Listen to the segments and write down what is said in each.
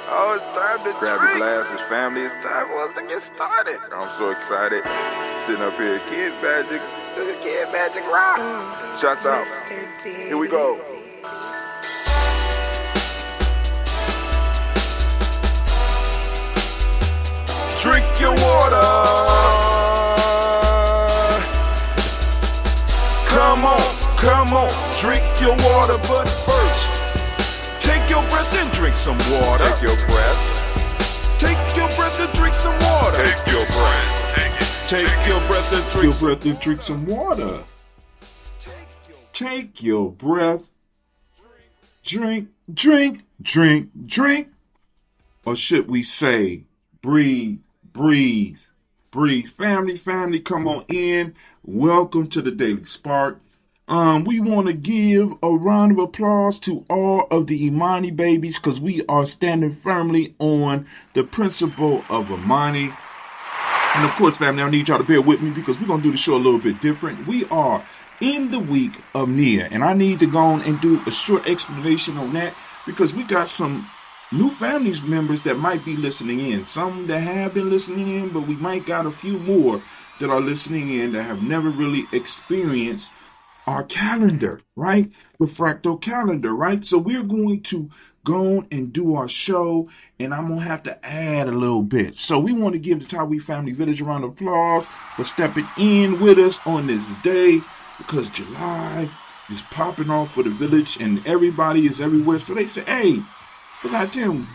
Oh, it's time to grab your glasses, family. It's time for us to get started. I'm so excited. Sitting up here, Kid Magic Rock. Shots out. Here we go. Drink your water. Come on, drink your water, but first, take your breath and drink some water. Take your breath. Take your breath and drink some water. Take your breath. Take your breath and drink some water. Take your breath. Drink. Or should we say, breathe. Family, come on in. Welcome to the Daily Spark. We want to give a round of applause to all of the Imani babies because we are standing firmly on the principle of Imani. And of course, family, I need y'all to bear with me because we're going to do the show a little bit different. We are in the week of Nia, and I need to go on and do a short explanation on that because we got some new family members that might be listening in. Some that have been listening in, but we might got a few more that are listening in that have never really experienced our calendar, right? The fractal calendar, right? So we're going to go on and do our show, and I'm going to have to add a little bit. So we want to give the Tawi Family Village a round of applause for stepping in with us on this day because July is popping off for the village and everybody is everywhere. So they say, hey, but I tell you,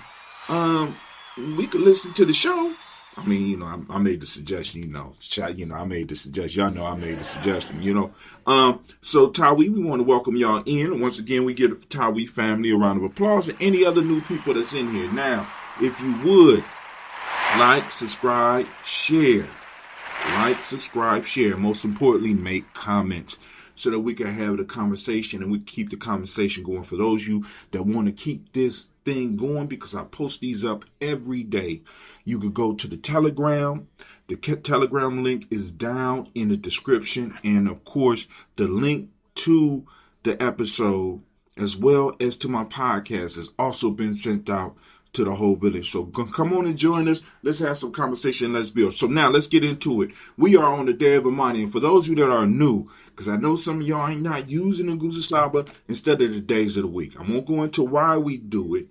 we could listen to the show. I mean, I made the suggestion, I made the suggestion. Y'all know I made the suggestion, So, Tawi, we want to welcome y'all in. Once again, we give the Tawi family a round of applause and any other new people that's in here. Now, if you would, like, subscribe, share. Like, subscribe, share. Most importantly, make comments so that we can have the conversation and we keep the conversation going. For those of you that want to keep this thing going, because I post these up every day, you could go to the Telegram. The Telegram link is down in the description, and of course the link to the episode as well as to my podcast has also been sent out to the whole village. So come on and join us. Let's have some conversation. Let's build. So now let's get into it. We are on the day of Imani, and for those of you that are new, because I know some of y'all ain't not using the Nguza Saba instead of the days of the week. I won't go into why we do it,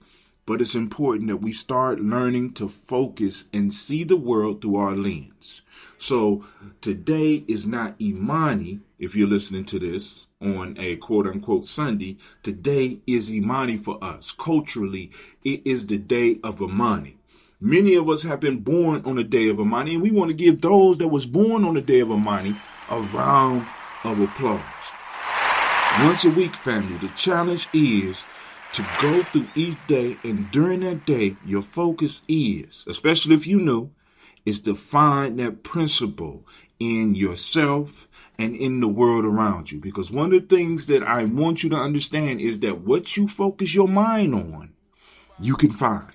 but it's important that we start learning to focus and see the world through our lens. So today is not Imani, if you're listening to this on a quote-unquote Sunday. Today is Imani for us. Culturally, it is the day of Imani. Many of us have been born on the day of Imani, and we want to give those that was born on the day of Imani a round of applause. Once a week, family, the challenge is to go through each day, and during that day, your focus is, especially if you know, is to find that principle in yourself and in the world around you. Because one of the things that I want you to understand is that what you focus your mind on, you can find.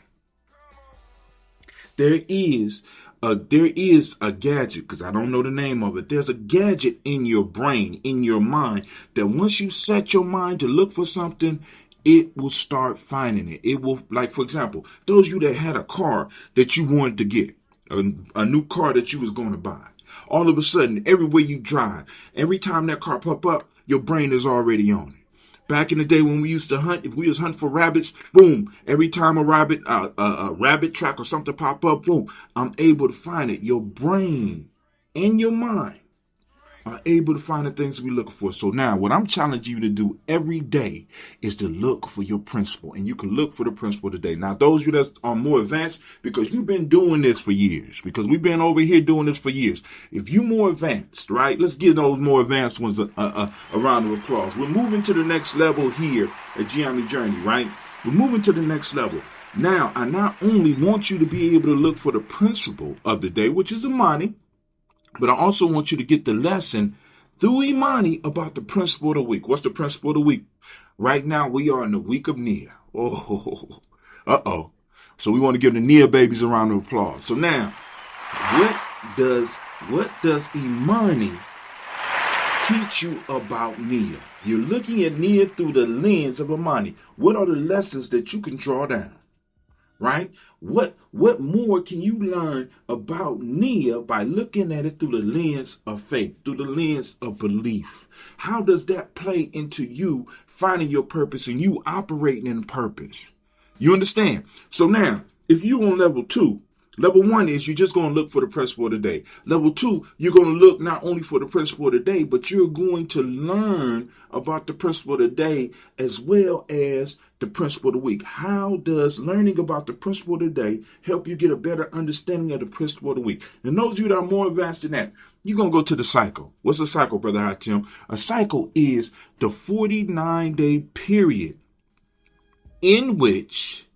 There is a gadget, because I don't know the name of it. There's a gadget in your brain, in your mind, that once you set your mind to look for something, it will start finding it. It will, like, for example, those of you that had a car that you wanted to get, a new car that you was going to buy. All of a sudden, everywhere you drive, every time that car pop up, your brain is already on it. Back in the day when we used to hunt, if we was hunting for rabbits, boom, every time a rabbit track or something pop up, boom, I'm able to find it. Your brain and your mind are able to find the things we look for. So now what I'm challenging you to do every day is to look for your principle, and you can look for the principle today. Now, those of you that are more advanced, because you've been doing this for years, because we've been over here doing this for years. If you more advanced, right, let's give those more advanced ones a round of applause. We're moving to the next level here at Gianni Journey, right? We're moving to the next level. Now, I not only want you to be able to look for the principle of the day, which is Imani, but I also want you to get the lesson through Imani about the principle of the week. What's the principle of the week? Right now, we are in the week of Nia. So we want to give the Nia babies a round of applause. So now, what does Imani teach you about Nia? You're looking at Nia through the lens of Imani. What are the lessons that you can draw down? right? What more can you learn about Nia by looking at it through the lens of faith, through the lens of belief? How does that play into you finding your purpose and you operating in purpose? You understand? So now, if you on level 2, level 1 is you're just going to look for the principle of the day. Level 2, you're going to look not only for the principle of the day, but you're going to learn about the principle of the day as well as the principle of the week. How does learning about the principle of the day help you get a better understanding of the principle of the week? And those of you that are more advanced than that, you're going to go to the cycle. What's a cycle, Brother Hatim? A cycle is the 49-day period in which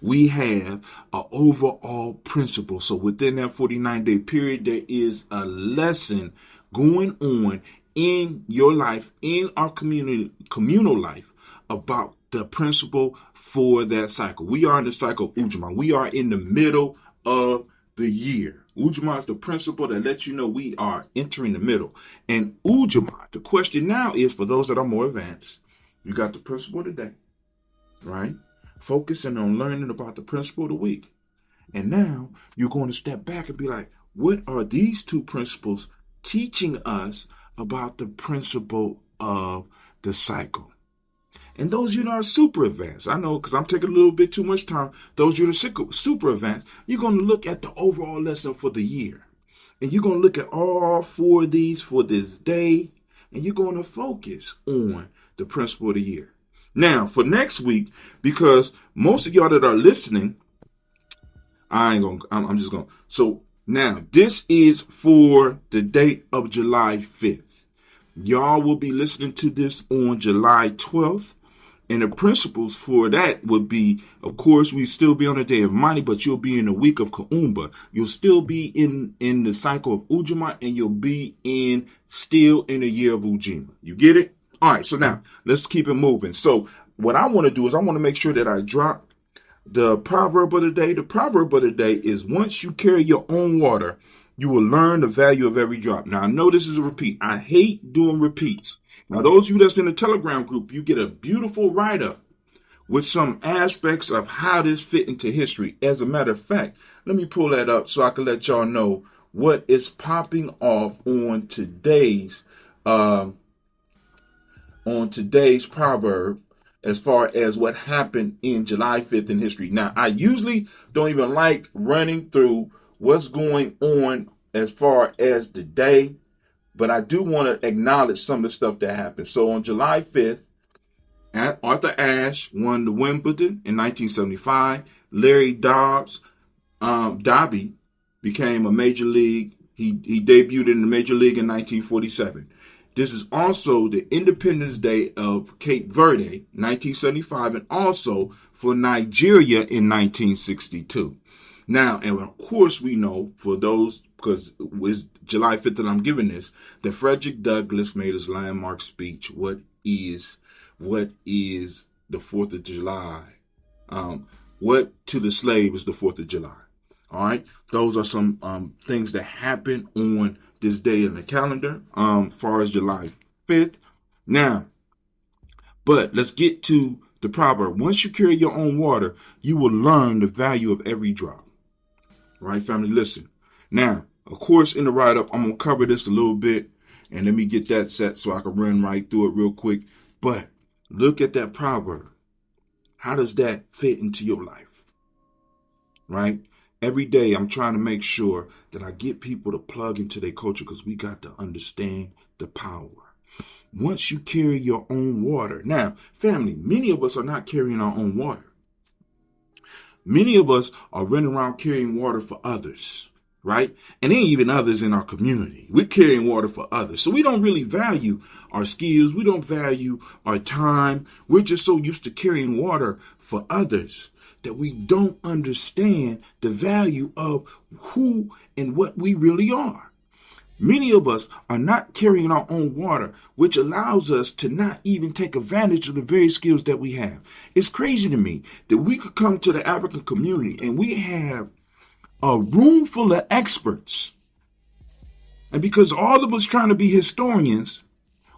we have an overall principle. So within that 49-day period, there is a lesson going on in your life, in our communal life, about the principle for that cycle. We are in the cycle of Ujamaa. We are in the middle of the year. Ujamaa is the principle that lets you know we are entering the middle. And Ujamaa, the question now is, for those that are more advanced, you got the principle today, right? Focusing on learning about the principle of the week. And now you're going to step back and be like, what are these two principles teaching us about the principle of the cycle? And those of you that are super advanced, I know because I'm taking a little bit too much time, those of you that are super advanced, you're going to look at the overall lesson for the year. And you're going to look at all 4 of these for this day, and you're going to focus on the principle of the year. Now, for next week, because most of y'all that are listening, I'm just going to. So now, this is for the date of July 5th. Y'all will be listening to this on July 12th. And the principles for that would be, of course, we still be on the day of Imani, but you'll be in the week of Kuumba. You'll still be in the cycle of Ujamaa, and you'll be still in the year of Ujima. You get it? All right, so now let's keep it moving. So what I want to do is I want to make sure that I drop the proverb of the day. The proverb of the day is, once you carry your own water, you will learn the value of every drop. Now, I know this is a repeat. I hate doing repeats. Now, those of you that's in the Telegram group, you get a beautiful write-up with some aspects of how this fit into history. As a matter of fact, let me pull that up so I can let y'all know what is popping off on today's proverb as far as what happened in July 5th in history. Now, I usually don't even like running through what's going on as far as the day, but I do want to acknowledge some of the stuff that happened. So on July 5th, Arthur Ashe won the Wimbledon in 1975. Larry Doby became a major league. He debuted in the major league in 1947. This is also the Independence Day of Cape Verde, 1975, and also for Nigeria in 1962. Now, and of course we know, for those, because it's July 5th that I'm giving this, that Frederick Douglass made his landmark speech, what is the 4th of July? What to the slave is the 4th of July? All right, those are some things that happen on this day in the calendar, as far as July 5th. Now, but let's get to the proverb. Once you carry your own water, you will learn the value of every drop. Right, family, listen. Now, of course, in the write-up, I'm going to cover this a little bit, and let me get that set so I can run right through it real quick. But look at that proverb. How does that fit into your life? Right? Every day, I'm trying to make sure that I get people to plug into their culture, because we got to understand the power. Once you carry your own water. Now, family, many of us are not carrying our own water. Many of us are running around carrying water for others, right? And then even others in our community. We're carrying water for others. So we don't really value our skills. We don't value our time. We're just so used to carrying water for others that we don't understand the value of who and what we really are. Many of us are not carrying our own water, which allows us to not even take advantage of the very skills that we have. It's crazy to me that we could come to the African community and we have a room full of experts. And because all of us trying to be historians,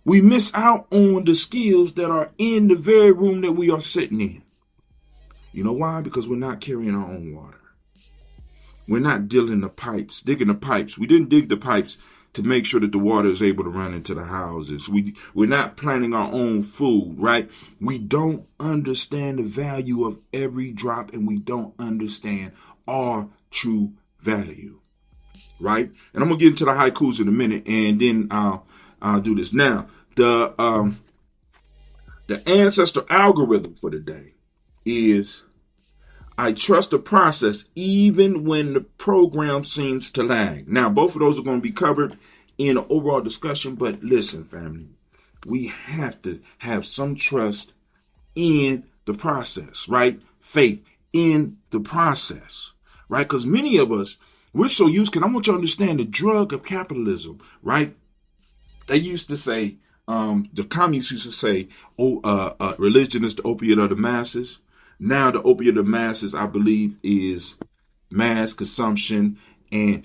we miss out on the skills that are in the very room that we are sitting in. You know why? Because we're not carrying our own water. We're not digging the pipes. We didn't dig the pipes to make sure that the water is able to run into the houses. We're not planting our own food, right? We don't understand the value of every drop, and we don't understand our true value, right? And I'm gonna get into the haikus in a minute, and then I'll do this. Now, the ancestor algorithm for the day is: I trust the process even when the program seems to lag. Now, both of those are going to be covered in an overall discussion, but listen, family, we have to have some trust in the process, right? Faith in the process, right? Because many of us, we're so used to, I want you to understand the drug of capitalism, right? They used to say, the communists used to say, religion is the opiate of the masses. Now the opiate of the masses, I believe, is mass consumption and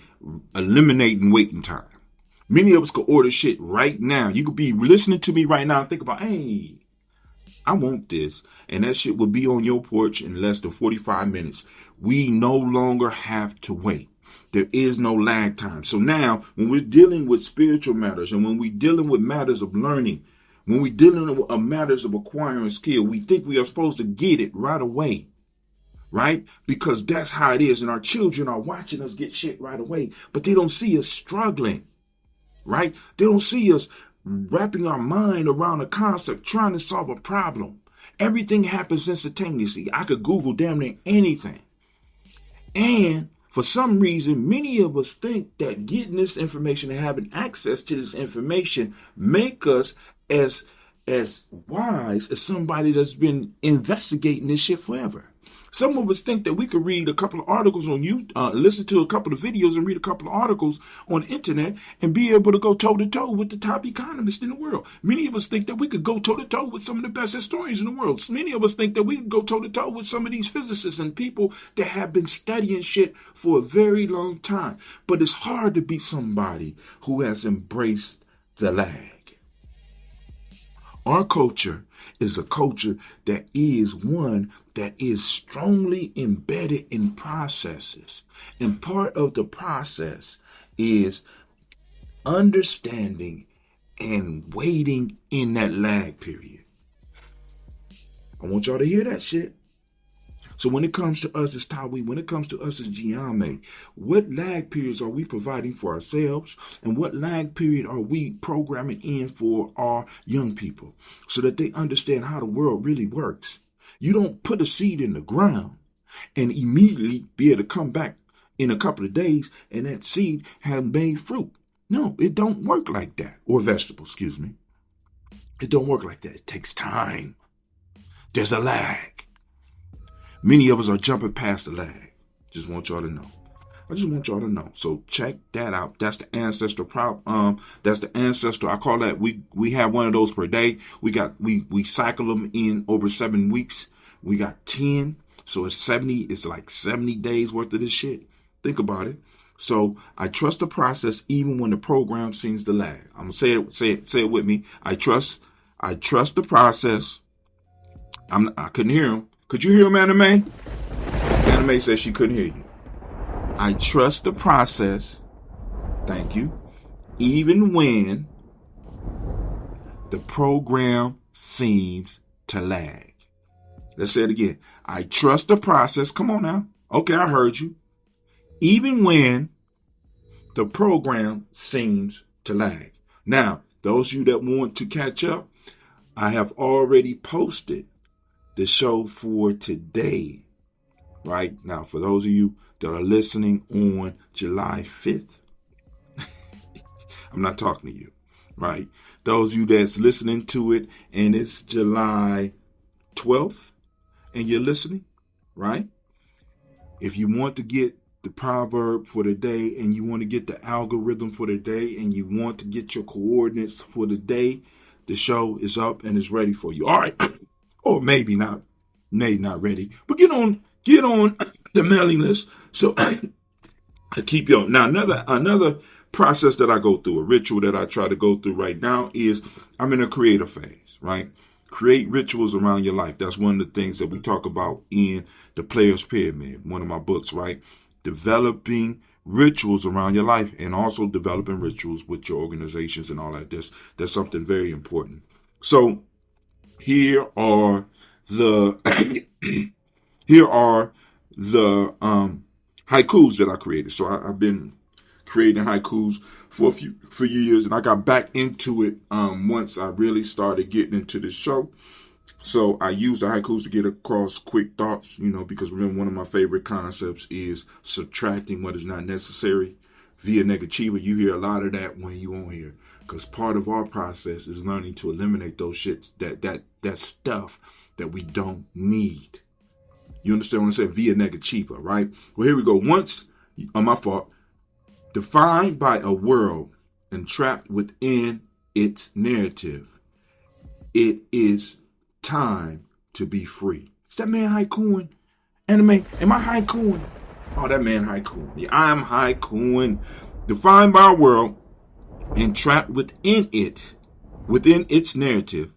eliminating waiting time. Many of us could order shit right now. You could be listening to me right now and think about, hey, I want this. And that shit will be on your porch in less than 45 minutes. We no longer have to wait. There is no lag time. So now when we're dealing with spiritual matters and when we're dealing with matters of learning, when we're dealing with matters of acquiring skill, we think we are supposed to get it right away, right? Because that's how it is. And our children are watching us get shit right away, but they don't see us struggling, right? They don't see us wrapping our mind around a concept, trying to solve a problem. Everything happens instantaneously. I could Google damn near anything. And for some reason, many of us think that getting this information and having access to this information make us as wise as somebody that's been investigating this shit forever. Some of us think that we could read a couple of articles on YouTube, listen to a couple of videos and read a couple of articles on the internet and be able to go toe-to-toe with the top economists in the world. Many of us think that we could go toe-to-toe with some of the best historians in the world. Many of us think that we could go toe-to-toe with some of these physicists and people that have been studying shit for a very long time. But it's hard to be somebody who has embraced the lag. Our culture is a culture that is one that is strongly embedded in processes. And part of the process is understanding and waiting in that lag period. I want y'all to hear that shit. So when it comes to us as Tawi, when it comes to us as Giame, what lag periods are we providing for ourselves? And what lag period are we programming in for our young people so that they understand how the world really works? You don't put a seed in the ground and immediately be able to come back in a couple of days and that seed has made fruit. No, it don't work like that. Or vegetables, excuse me. It don't work like that. It takes time. There's a lag. Many of us are jumping past the lag. Just want y'all to know. I just want y'all to know. So check that out. That's the ancestor that's the ancestor. I call that we have one of those per day. We cycle them in over 7 weeks. We got 10. So it's 70. It's like 70 days worth of this shit. Think about it. So I trust the process even when the program seems to lag. I'm gonna say it with me. I trust the process. I couldn't hear him. Could you hear him, Anime? Anime says she couldn't hear you. I trust the process. Thank you. Even when the program seems to lag. Let's say it again. I trust the process. Come on now. Okay, I heard you. Even when the program seems to lag. Now, those of you that want to catch up, I have already posted the show for today, right? Now, for those of you that are listening on July 5th, I'm not talking to you, right? Those of you that's listening to it and it's July 12th and you're listening, right? If you want to get the proverb for the day and you want to get the algorithm for the day and you want to get your coordinates for the day, the show is up and it's ready for you. All right. Or maybe not ready, but get on the mailing list. So I keep you on. Now, another process that I go through, a ritual that I try to go through right now is I'm in a creative phase, right? Create rituals around your life. That's one of the things that we talk about in the Player's Pyramid, one of my books, right? Developing rituals around your life and also developing rituals with your organizations and all that. That's something very important. So here are the here are the haikus that I created. So I've been creating haikus for years, and I got back into it once I really started getting into the show. So I use the haikus to get across quick thoughts, because remember, one of my favorite concepts is subtracting what is not necessary via negativa. You hear a lot of that when you on here, because part of our process is learning to eliminate those shits, that stuff that we don't need. You understand what I said? Via negativa, right? Well, here we go. Once, my fault, defined by a world and trapped within its narrative, it is time to be free. Is that man haikuing? Anime? Am I haikuing? Oh, that man haikuing. Yeah, I'm haikuing. Defined by a world and trapped within its narrative,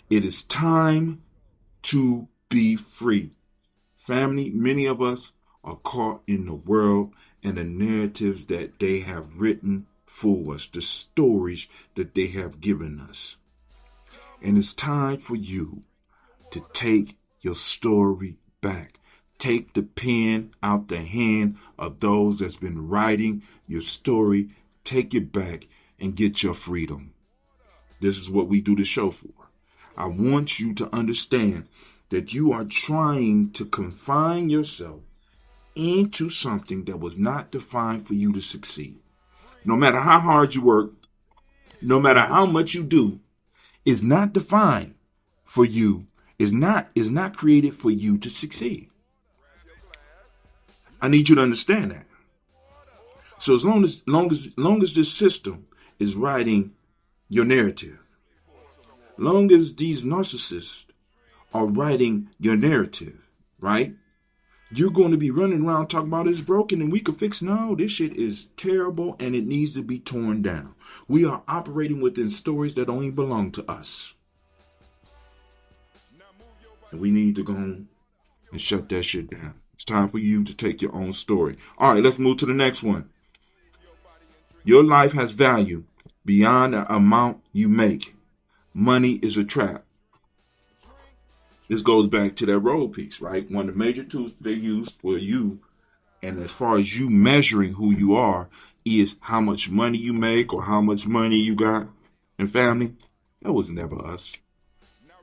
it is time to be free. Family, many of us are caught in the world and the narratives that they have written for us, the stories that they have given us. And it's time for you to take your story back. Take the pen out the hand of those that's been writing your story. Take it back and get your freedom. This is what we do the show for. I want you to understand that you are trying to confine yourself into something that was not defined for you to succeed. No matter how hard you work, no matter how much you do, is not defined for you, is not created for you to succeed. I need you to understand that. So as long as this system is writing your narrative, long as these narcissists are writing your narrative, right? You're going to be running around talking about it's broken and we can fix. No, this shit is terrible and it needs to be torn down. We are operating within stories that don't even belong to us. And we need to go and shut that shit down. It's time for you to take your own story. All right, let's move to the next one. Your life has value beyond the amount you make. Money is a trap. This goes back to that role piece, right? One of the major tools they use for you, and as far as you measuring who you are, is how much money you make or how much money you got. And family, that was never us.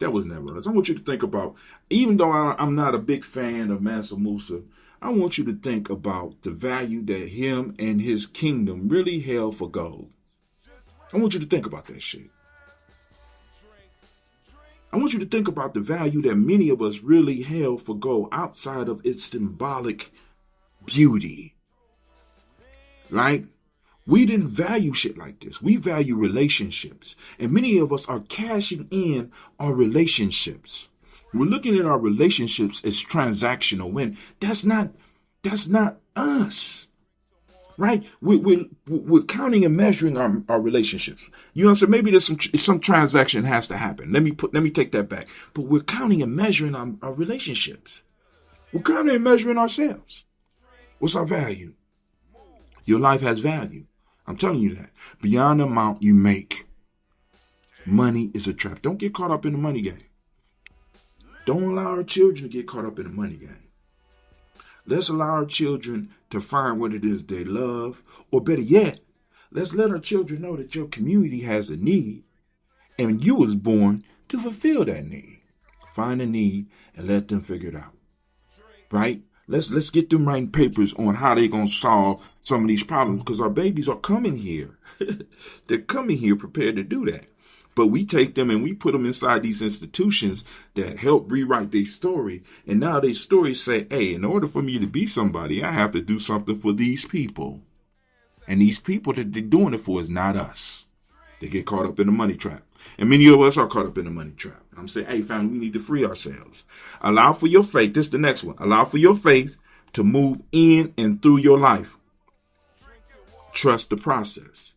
That was never us. I want you to think about, even though I'm not a big fan of Mansa Musa, I want you to think about the value that him and his kingdom really held for gold. I want you to think about that shit. I want you to think about the value that many of us really held for gold outside of its symbolic beauty. Right? We didn't value shit like this. We value relationships. And many of us are cashing in our relationships. We're looking at our relationships as transactional when that's not us. Right? We're counting and measuring our relationships. You know what I'm saying? Maybe there's some transaction has to happen. Let me take that back. But we're counting and measuring our relationships. We're counting and measuring ourselves. What's our value? Your life has value. I'm telling you that. Beyond the amount you make. Money is a trap. Don't get caught up in the money game. Don't allow our children to get caught up in the money game. Let's allow our children to find what it is they love. Or better yet, let's let our children know that your community has a need and you was born to fulfill that need. Find a need and let them figure it out. Right? Let's get them writing papers on how they're going to solve some of these problems, because our babies are coming here. They're coming here prepared to do that. But we take them and we put them inside these institutions that help rewrite their story. And now their stories say, hey, in order for me to be somebody, I have to do something for these people. And these people that they're doing it for is not us. They get caught up in the money trap. And many of us are caught up in the money trap. And I'm saying, hey, family, we need to free ourselves. Allow for your faith. This is the next one. Allow for your faith to move in and through your life. Trust the process.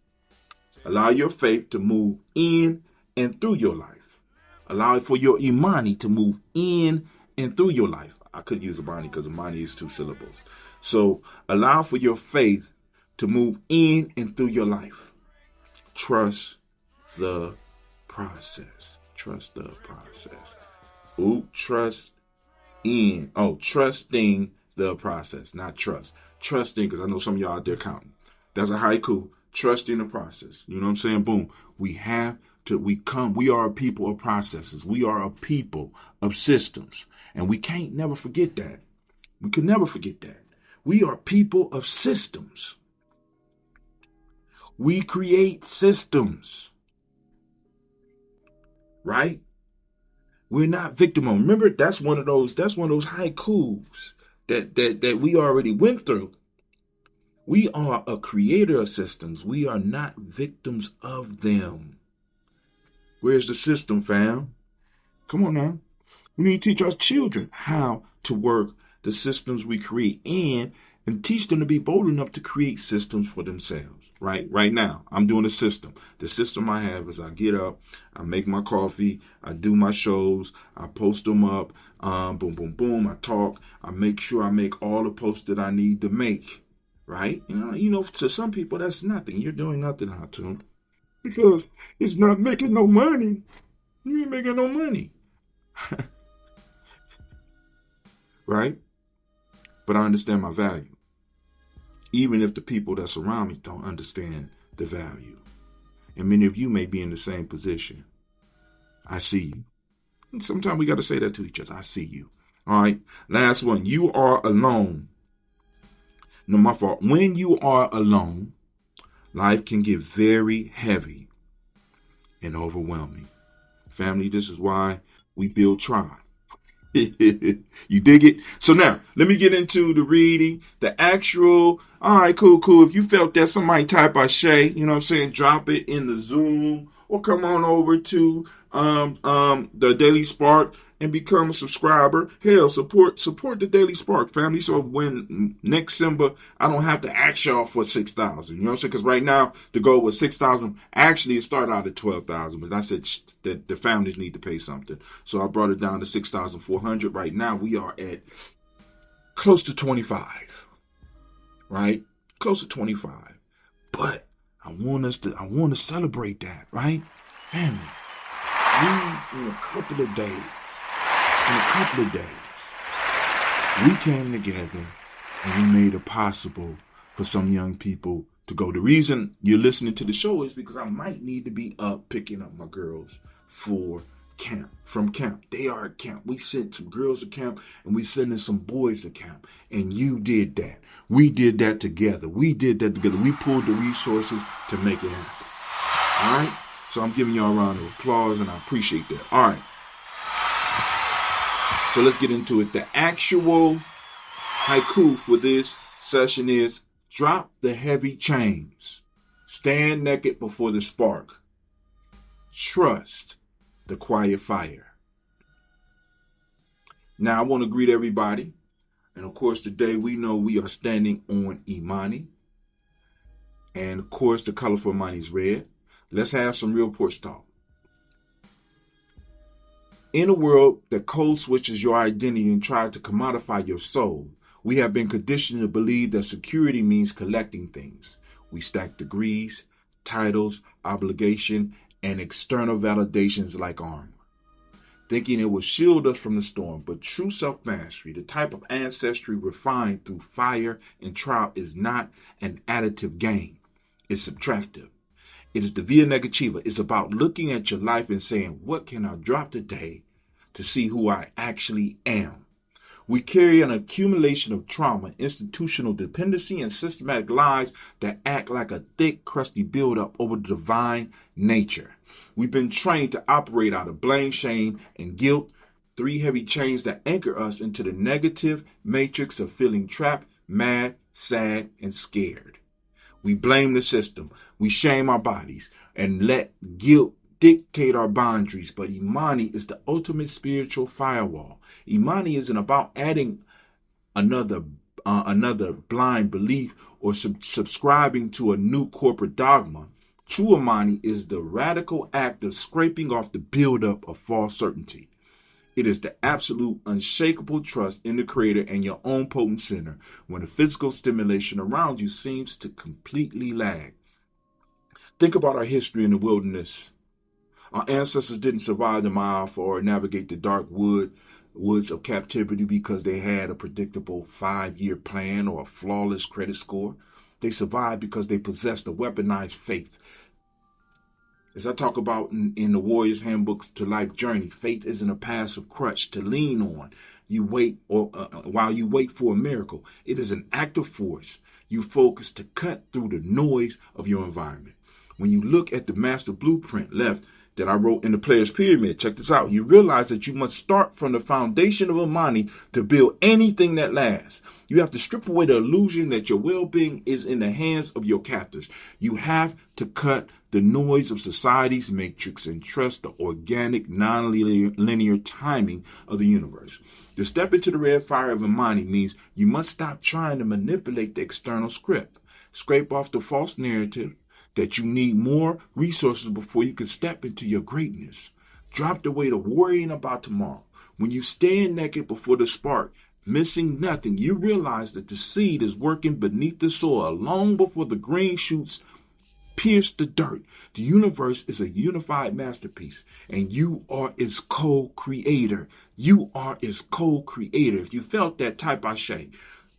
Allow your faith to move in and through your life. Allow for your Imani to move in and through your life. I could use Imani because Imani is 2 syllables. So allow for your faith to move in and through your life. Trust the process. Trust the process. Trust in. Trusting the process, not trust. Trusting, because I know some of y'all out there counting. That's a haiku. Trusting the process. You know what I'm saying? Boom. We are a people of processes. We are a people of systems. And we can't never forget that. We can never forget that. We are people of systems. We create systems. Right? We're not victim of. Remember, that's one of those haikus that we already went through. We are a creator of systems. We are not victims of them. Where's the system, fam? Come on now. We need to teach our children how to work the systems we create and teach them to be bold enough to create systems for themselves. Right now, I'm doing a system. The system I have is I get up, I make my coffee, I do my shows, I post them up, boom, boom, boom, I talk, I make sure I make all the posts that I need to make, right? You know, to some people, that's nothing. You're doing nothing, how to? Because it's not making no money. You ain't making no money. Right? But I understand my value. Even if the people that surround me don't understand the value. And many of you may be in the same position. I see you. And sometimes we got to say that to each other. I see you. All right. Last one. You are alone. No, my fault. When you are alone, life can get very heavy and overwhelming. Family, this is why we build tribe. You dig it? So now, let me get into the reading, the actual. All right, cool. If you felt that, somebody type Ashe, you know what I'm saying? Drop it in the Zoom or come on over to the Daily Spark and become a subscriber. Hell, support the Daily Spark, family. So when next December, I don't have to ask y'all for 6,000. You know what I'm saying? Because right now, the goal was 6,000. Actually, it started out at 12,000. But I said that the families need to pay something. So I brought it down to 6,400. Right now, we are at close to 25. Right? Close to 25. But I want to celebrate that, right? Family. In a couple of days, we came together and we made it possible for some young people to go. The reason you're listening to the show is because I might need to be up picking up my girls from camp. They are at camp. We sent some girls to camp and we sending some boys to camp. And you did that. We did that together. We pulled the resources to make it happen. All right? So I'm giving y'all a round of applause and I appreciate that. All right. So let's get into it. The actual haiku for this session is: drop the heavy chains. Stand naked before the spark. Trust the quiet fire. Now I want to greet everybody. And of course, today we know we are standing on Imani. And of course, the color for Imani is red. Let's have some real porch talk. In a world that code switches your identity and tries to commodify your soul, we have been conditioned to believe that security means collecting things. We stack degrees, titles, obligation, and external validations like armor, thinking it will shield us from the storm. But true self-mastery, the type of ancestry refined through fire and trial, is not an additive game. It's subtractive. It is the via negativa. It's about looking at your life and saying, what can I drop today to see who I actually am? We carry an accumulation of trauma, institutional dependency, and systematic lies that act like a thick, crusty buildup over the divine nature. We've been trained to operate out of blame, shame, and guilt, 3 heavy chains that anchor us into the negative matrix of feeling trapped, mad, sad, and scared. We blame the system. We shame our bodies and let guilt dictate our boundaries. But Imani is the ultimate spiritual firewall. Imani isn't about adding another blind belief or subscribing to a new corporate dogma. True Imani is the radical act of scraping off the buildup of false certainty. It is the absolute unshakable trust in the Creator and your own potent center when the physical stimulation around you seems to completely lag. Think about our history in the wilderness. Our ancestors didn't survive the mile or navigate the dark woods of captivity because they had a predictable 5-year plan or a flawless credit score. They survived because they possessed a weaponized faith. As I talk about in the Warrior's Handbooks to Life Journey, faith isn't a passive crutch to lean on. While you wait for a miracle. It is an active force you focus to cut through the noise of your environment. When you look at the master blueprint left that I wrote in the Player's Pyramid, check this out. You realize that you must start from the foundation of Imani to build anything that lasts. You have to strip away the illusion that your well-being is in the hands of your captors. You have to cut the noise of society's matrix and trust the organic, non-linear timing of the universe. To step into the red fire of Imani means you must stop trying to manipulate the external script. Scrape off the false narrative that you need more resources before you can step into your greatness. Drop the weight of worrying about tomorrow. When you stand naked before the spark, missing nothing, you realize that the seed is working beneath the soil long before the green shoots pierce the dirt. The universe is a unified masterpiece, and you are its co-creator. You are its co-creator. If you felt that, type Ashe.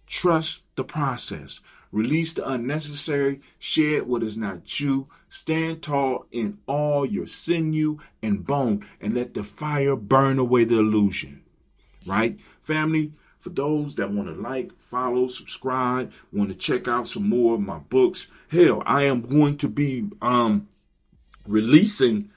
Trust the process. Release the unnecessary. Shed what is not you. Stand tall in all your sinew and bone, and let the fire burn away the illusion. Right? Family, for those that want to like, follow, subscribe, want to check out some more of my books, hell, I am going to be re-releasing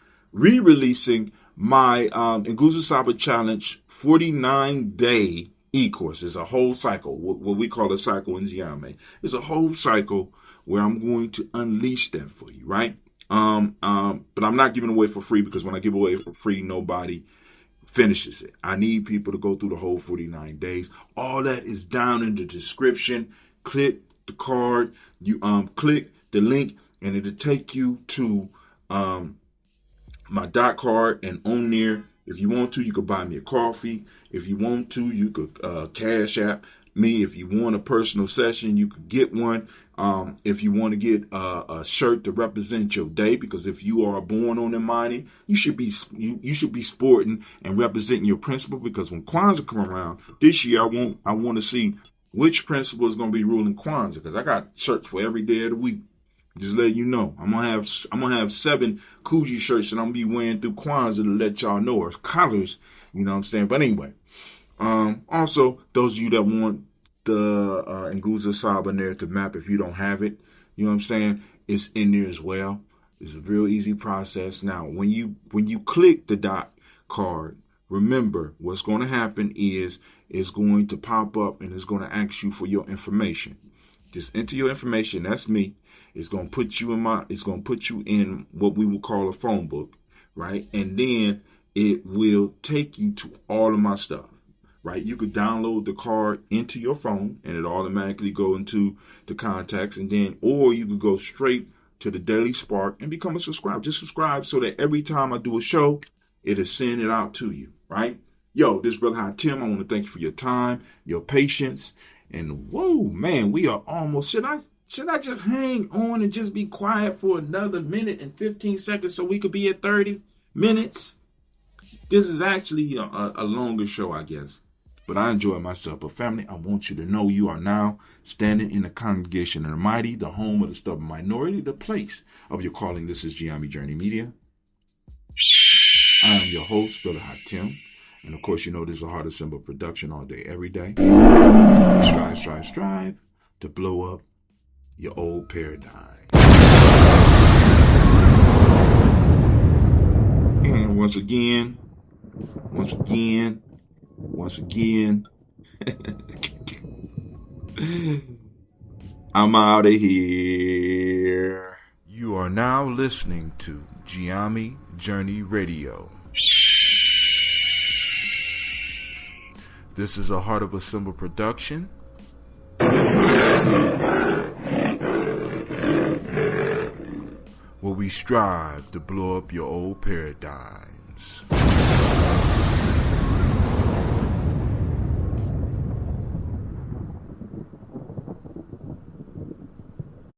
my Nguzo Saba Challenge 49-day e-course. It's a whole cycle, what we call a cycle in Ziame. It's a whole cycle where I'm going to unleash that for you, right? But I'm not giving away for free, because when I give away for free, nobody finishes it. I need people to go through the whole 49 days. All that is down in the description. Click the card, you click the link, and it'll take you to my dot card, and on there, if you want to, you could buy me a coffee. If you want to, you could Cash App me. If you want a personal session, you could get one. If you want to get a shirt to represent your day, because if you are born on Imani, you should be sporting and representing your principle. Because when Kwanzaa come around this year, I want to see which principle is going to be ruling Kwanzaa, because I got shirts for every day of the week. Just let you know, I'm gonna have 7 Coogee shirts that I'm gonna be wearing through Kwanzaa to let y'all know, or colors, you know what I'm saying. But anyway, also those of you that want the Nguzo Saba narrative map, if you don't have it, you know what I'm saying, it's in there as well. It's a real easy process. Now, when you click the dot card, remember what's going to happen is it's going to pop up and it's going to ask you for your information. Just enter your information. That's me. It's going to put you in what we would call a phone book, right? And then it will take you to all of my stuff, right? You could download the card into your phone and it automatically go into the contacts, and then, or you could go straight to the Daily Spark and become a subscriber. Just subscribe so that every time I do a show, it'll send it out to you, right? Yo, this is Brother Hatim. I want to thank you for your time, your patience, and whoa, man, we are almost, should I just hang on and just be quiet for another minute and 15 seconds so we could be at 30 minutes? This is actually a longer show, I guess. But I enjoy myself. But family, I want you to know you are now standing in the congregation of the mighty, the home of the stubborn minority, the place of your calling. This is Giami Journey Media. I am your host, Brother Hatim. And of course, you know this is a Heart Assemble production all day, every day. Strive to blow up your old paradigm. And once again, I'm out of here. You are now listening to Giami Journey Radio. This is a Heart of a Symbol production. where we strive to blow up your old paradigms.